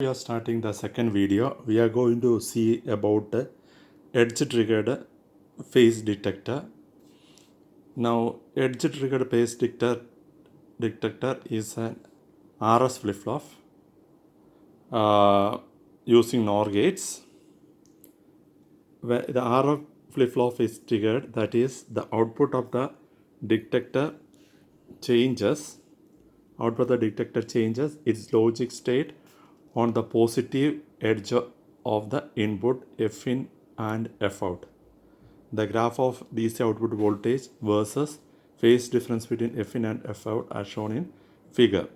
We are starting the second video. We are going to see about edge triggered phase detector. Now, edge triggered phase detector is an RS flip flop using NOR gates. Where the RF flip flop is triggered, that is, the output of the detector changes. Output of the detector changes its logic state on the positive edge of the input F in and F out. The graph of DC output voltage versus phase difference between F in and F out are shown in figure.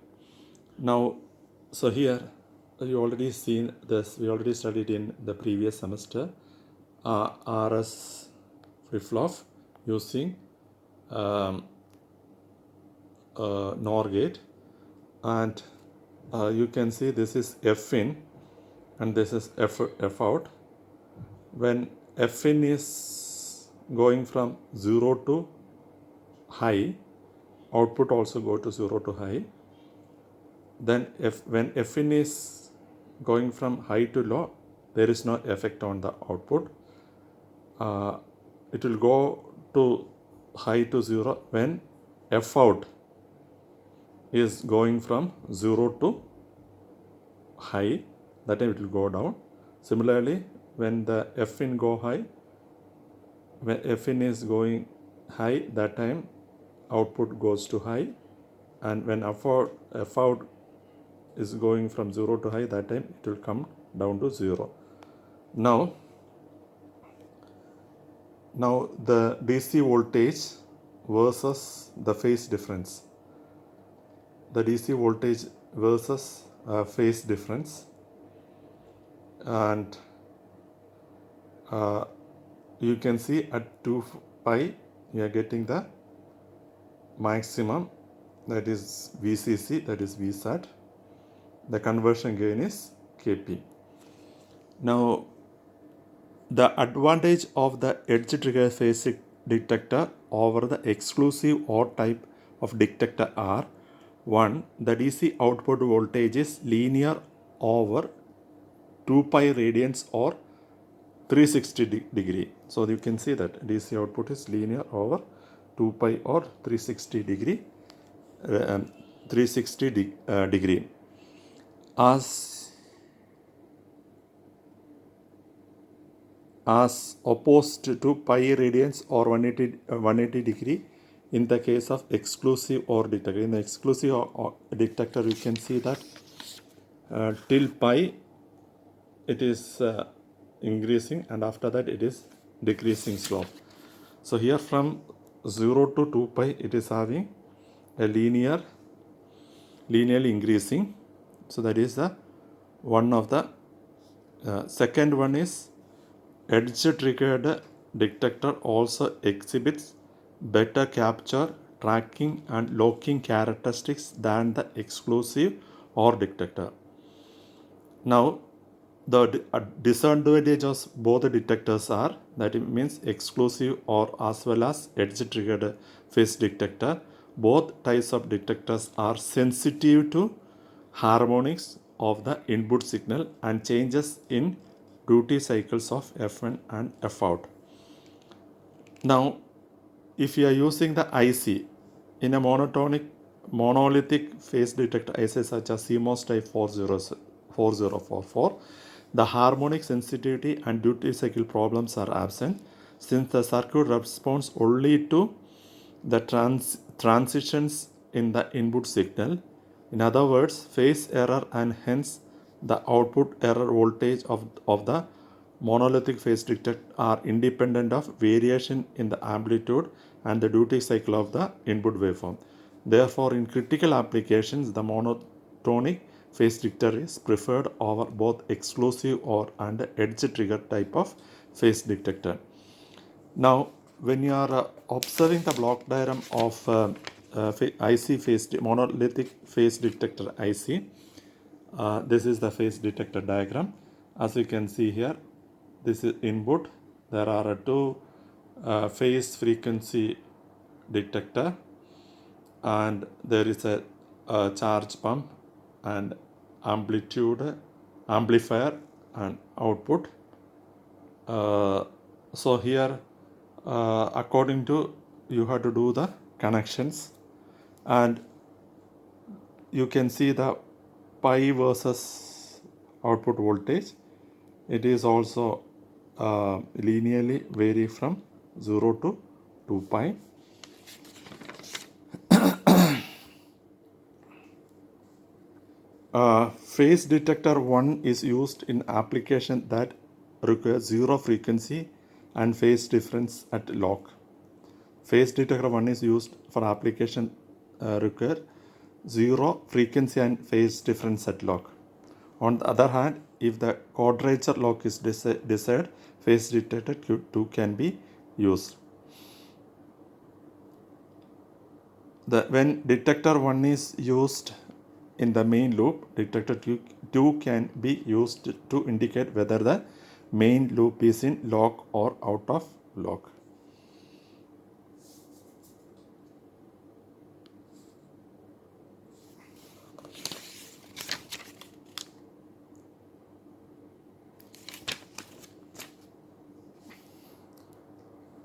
Now, so here you already seen this, we already studied in the previous semester RS flip flop using NOR gate, and you can see this is F in and this is F out. When F in is going from 0 to high, output also go to 0 to high. Then when F in is going from high to low, there is no effect on the output. It will go to high to 0 when F out is going from 0 to high, that time it will go down. Similarly, when the F in go high, when F in is going high, that time output goes to high, and when F out is going from 0 to high, that time it will come down to 0. Now the DC voltage versus the phase difference. The DC voltage versus phase difference, and you can see at 2 pi you are getting the maximum, that is VCC, that is VSAT. The conversion gain is Kp. Now, the advantage of the edge trigger phase detector over the exclusive OR type of detector are: 1. The DC output voltage is linear over 2 pi radians or 360 degree. So you can see that DC output is linear over 2 pi or 360 degree. Degree. As opposed to pi radians or 180 degree in the case of exclusive OR detector. In the exclusive OR detector, you can see that till pi it is increasing, and after that it is decreasing slope. So here from 0 to 2 pi it is having a linearly increasing. So that is the one of the second one is edge triggered detector also exhibits better capture, tracking and locking characteristics than the exclusive OR detector. Now, the disadvantage of both the detectors are that it means exclusive or as well as edge triggered phase detector. Both types of detectors are sensitive to harmonics of the input signal and changes in duty cycles of F1 and F out. Now, if you are using the IC in a monolithic phase detector IC such as CMOS type 4044, the harmonic sensitivity and duty cycle problems are absent since the circuit responds only to the transitions in the input signal. In other words, phase error and hence the output error voltage of the monolithic phase detector are independent of variation in the amplitude and the duty cycle of the input waveform. Therefore, in critical applications, the monotonic phase detector is preferred over both exclusive OR and edge trigger type of phase detector. Now, when you are observing the block diagram of IC monolithic phase detector IC, this is the phase detector diagram. As you can see here, this is input. There are two phase frequency detector, and there is a charge pump and amplitude amplifier and output. So here according to you have to do the connections, and you can see the pi versus output voltage. It is also linearly vary from 0 to 2 pi. Phase detector 1 is used in application that require zero frequency and phase difference at lock. Phase detector 1 is used for application require zero frequency and phase difference at lock. On the other hand, if the quadrature lock is desired, phase detector 2 can be used. When detector 1 is used in the main loop, detector 2 can be used to indicate whether the main loop is in lock or out of lock.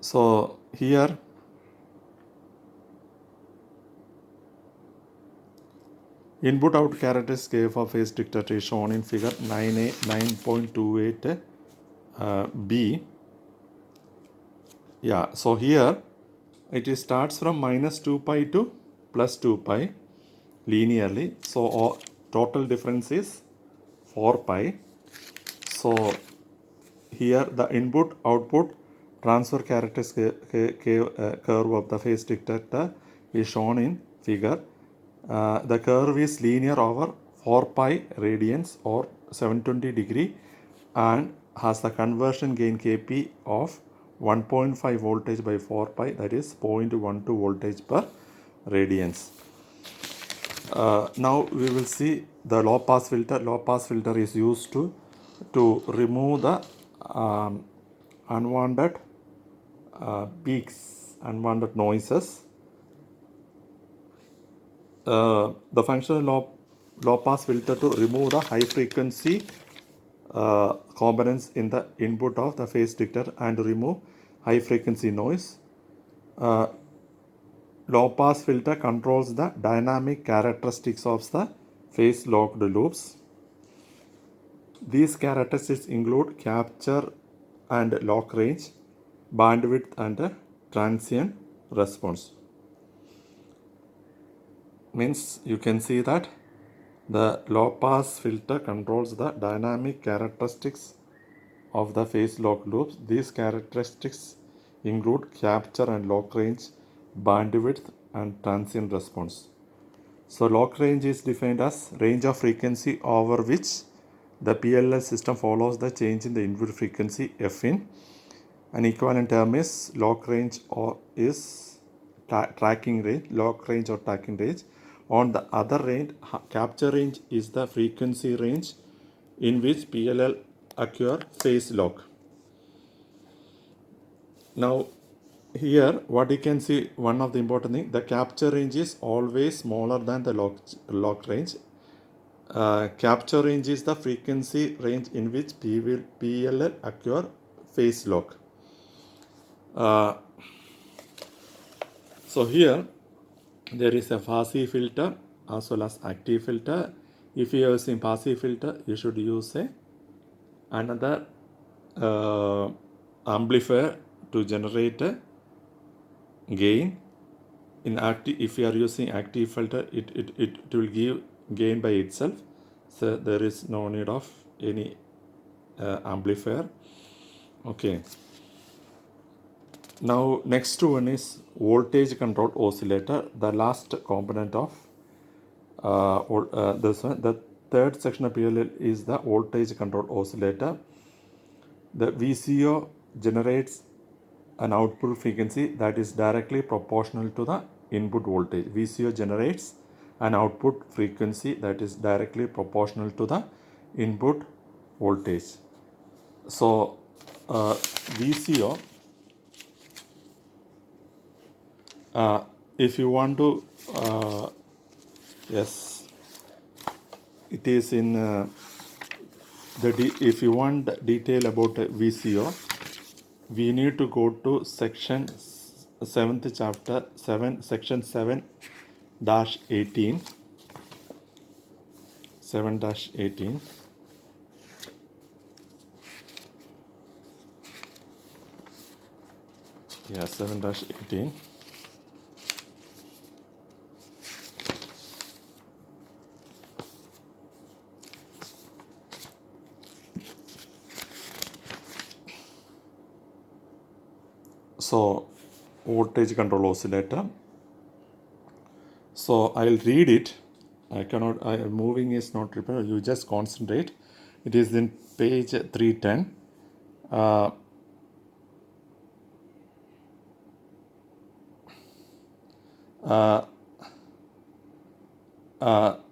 So here input out characteristic for phase detector is shown in figure 9a 9.28 b. Yeah, so here it starts from minus 2 pi to plus 2 pi linearly. So total difference is 4 pi. So here the input output transfer characteristic curve of the phase detector is shown in figure. The curve is linear over 4 pi radians or 720 degree and has the conversion gain Kp of 1.5 voltage by 4 pi, that is 0.12 voltage per radians. Now we will see the low pass filter. Low pass filter is used to remove the unwanted peaks, unwanted noises. The function of low pass filter to remove the high frequency components in the input of the phase detector and to remove high frequency noise. Low pass filter controls the dynamic characteristics of the phase locked loops. These characteristics include capture and lock range, bandwidth and transient response. Means you can see that the low pass filter controls the dynamic characteristics of the phase lock loops. These characteristics include capture and lock range, bandwidth and transient response. So lock range is defined as range of frequency over which the PLL system follows the change in the input frequency f in. An equivalent term is lock range or is tracking range, lock range or tracking range. On the other range, capture range is the frequency range in which PLL occur phase lock. Now here what you can see, one of the important thing, the capture range is always smaller than the lock range. Capture range is the frequency range in which PLL occur phase lock. So here there is a passive filter as well as active filter. If you are using passive filter, you should use another amplifier to generate a gain. In active, if you are using active filter, it will give gain by itself. So there is no need of any amplifier. Okay. Now next one is voltage controlled oscillator, the last component of this one. The third section of PLL is the voltage controlled oscillator. The VCO generates an output frequency that is directly proportional to the input voltage. VCO generates an output frequency that is directly proportional to the input voltage. So VCO, if you want to, yes, it is in if you want detail about VCO, we need to go to section 7th chapter 7 section 7-18 7-18. Yeah, 7-18. So, voltage control oscillator. So, I'll read it. Moving is not required. You just concentrate. It is in page 310.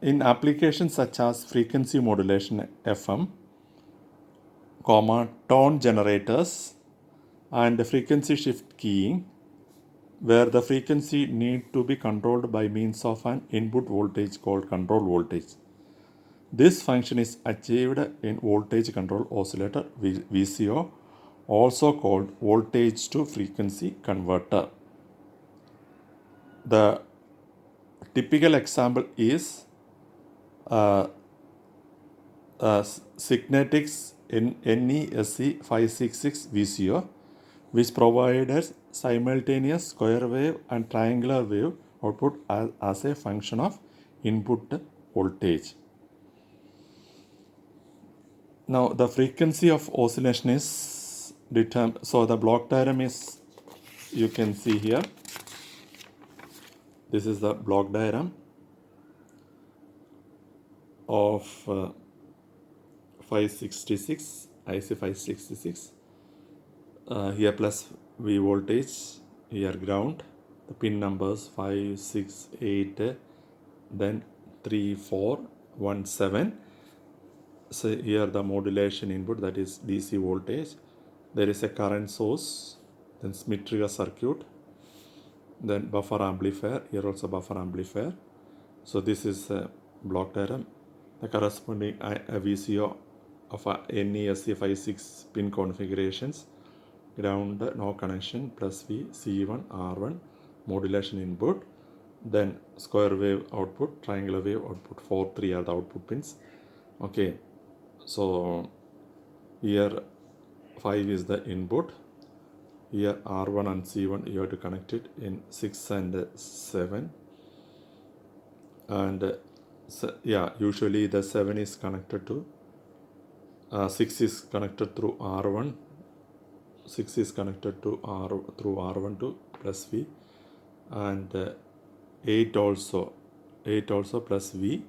In applications such as frequency modulation FM, tone generators, and frequency shift keying, where the frequency need to be controlled by means of an input voltage called control voltage. This function is achieved in voltage control oscillator VCO, also called voltage to frequency converter. The typical example is Signetics NESC 566 VCO, which provides simultaneous square wave and triangular wave output as a function of input voltage. Now the frequency of oscillation is determined. So the block diagram is, you can see here. This is the block diagram of 566 IC 566. Here plus V voltage, here ground. The pin numbers 5, 6, 8, then 3, 4, 1, 7. So here the modulation input, that is DC voltage. There is a current source, then Smith trigger circuit, then buffer amplifier, here also buffer amplifier. So this is a block diagram. The corresponding VCO of a NESC 56 pin configurations, ground no connection, plus V, C1, R1, modulation input, then square wave output, triangular wave output, 4, 3 are the output pins. Okay, so here 5 is the input, here R1 and C1 you have to connect it in 6 and 7, and yeah, usually the 7 is connected to 6 is connected through R1, 6 is connected to through R1 to plus V, and 8 also plus V.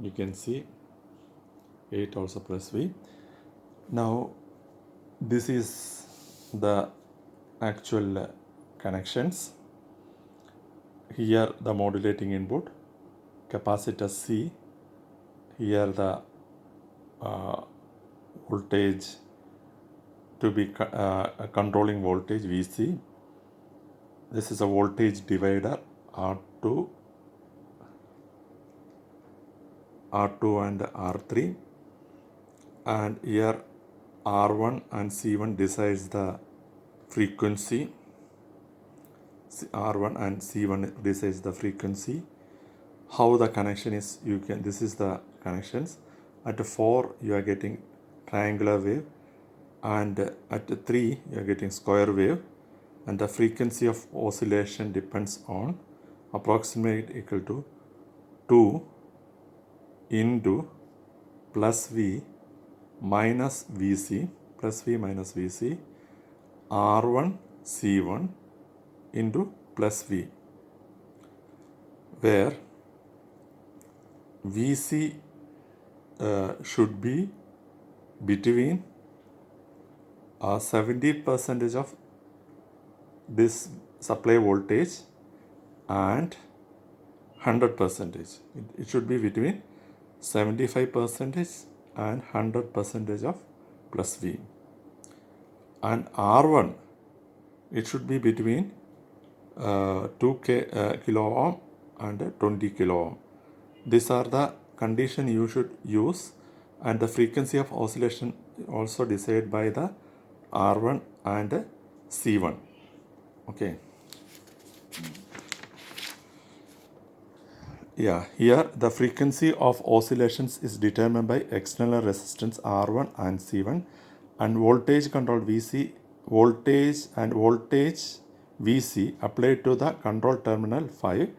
You can see 8 also plus V. Now this is the actual connections. Here the modulating input, capacitor C, here the voltage to be controlling voltage VC. This is a voltage divider R2 and R3, and here R1 and C1 decides the frequency. R1 and C1 decides the frequency. How the connection is, this is the connections. At 4 you are getting triangular wave, and at 3 you are getting square wave, and the frequency of oscillation depends on approximate equal to 2 into plus V minus VC, plus V minus VC, R1 C1 into plus V, where VC should be between 70% of this supply voltage and 100%. It should be between 75% and 100% of plus V. And R1, it should be between 2 kilo ohm and 20 kilo ohm. These are the condition you should use and the frequency of oscillation also decided by the R1 and C1. Okay. Yeah, here the frequency of oscillations is determined by external resistance R1 and C1 and voltage control voltage VC applied to the control terminal 5.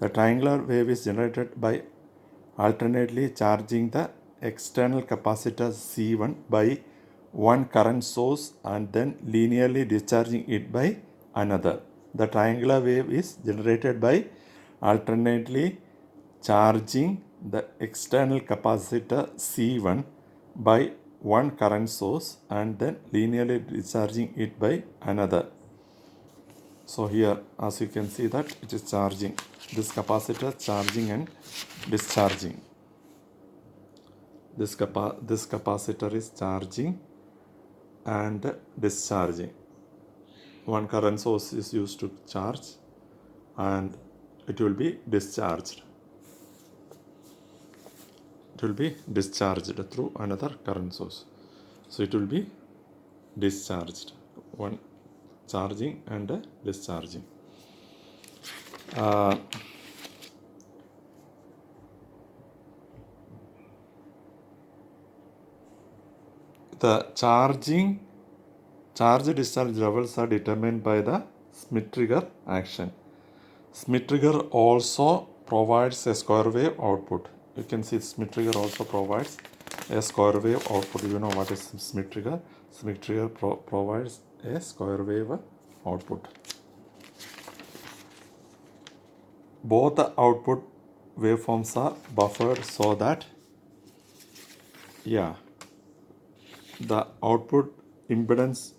The triangular wave is generated by alternately charging the external capacitor C1 by one current source and then linearly discharging it by another. The triangular wave is generated by alternately charging the external capacitor C1 by one current source and then linearly discharging it by another. So here, as you can see that it is charging, this capacitor charging and discharging. This capacitor is charging and discharging. One current source is used to charge and it will be discharged. It will be discharged through another current source. So it will be discharged. One charging and discharging. The charge discharge levels are determined by the Schmitt-Trigger action. Schmitt-Trigger also provides a square wave output. You can see Schmitt-Trigger also provides a square wave output. You know what is Schmitt-Trigger? Schmitt-Trigger provides a square wave output. Both the output waveforms are buffered so that the output impedance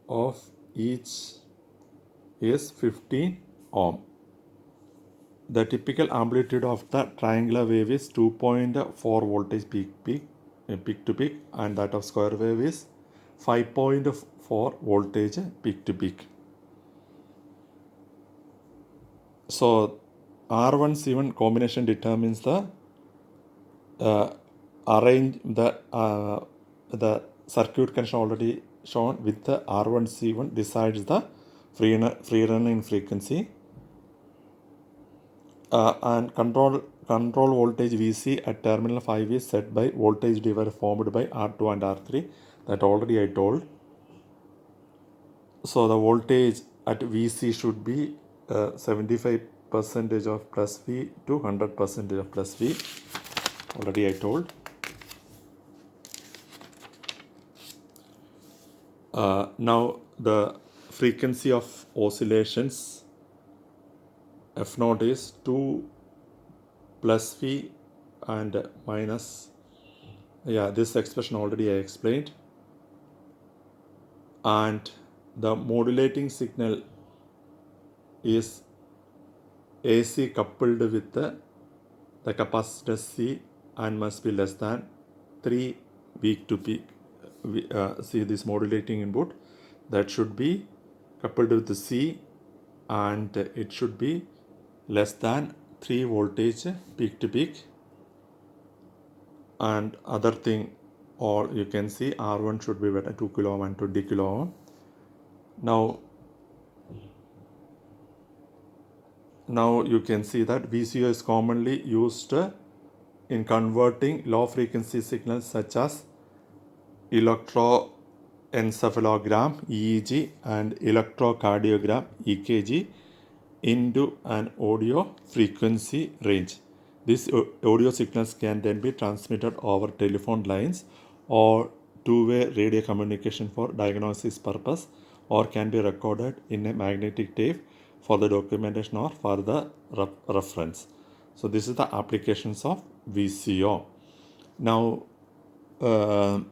of each is 15 ohm. The typical amplitude of the triangular wave is 2.4 voltage peak to peak, and that of square wave is 5.4 voltage peak to peak. So R1 C1 combination determines the the circuit connection already shown with the R1 C1 decides the free running frequency. And control voltage VC at terminal 5 is set by voltage divider formed by R2 and R3, that already I told. So the voltage at VC should be 75% of plus V to 100% of plus V, already I told. Now the frequency of oscillations F0 is 2 plus V and minus, this expression already I explained. And the modulating signal is AC coupled with the capacitor C and must be less than 3 peak to peak. See this modulating input, that should be coupled with the C and it should be less than 3 voltage peak to peak. And other thing, or you can see R1 should be better 2 kilo ohm and 20 kilo ohm. Now you can see that VCO is commonly used in converting low frequency signals such as electroencephalogram EEG and electrocardiogram EKG into an audio frequency range. These audio signals can then be transmitted over telephone lines or two-way radio communication for diagnosis purpose, or can be recorded in a magnetic tape for the documentation or for the reference. So this is the applications of VCO. Now the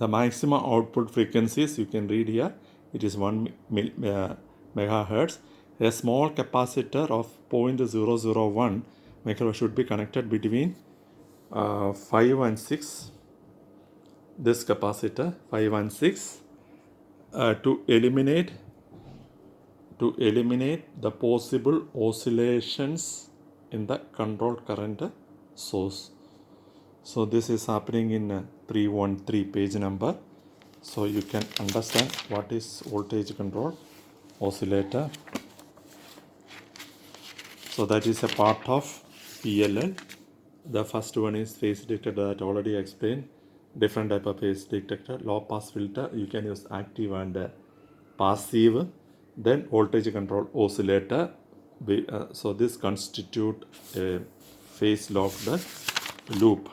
maximum output frequencies you can read here. It is 1 megahertz. A small capacitor of 0.001 megahertz should be connected between 5 and 6. This capacitor 5 and 6 to eliminate to eliminate the possible oscillations in the control current source. So this is happening in 313 page number. So you can understand what is voltage control oscillator. So that is a part of PLL. The first one is phase detector that I already explained. Different type of phase detector. Low pass filter, you can use active and passive. Then voltage control oscillator. So this constitute a phase locked loop.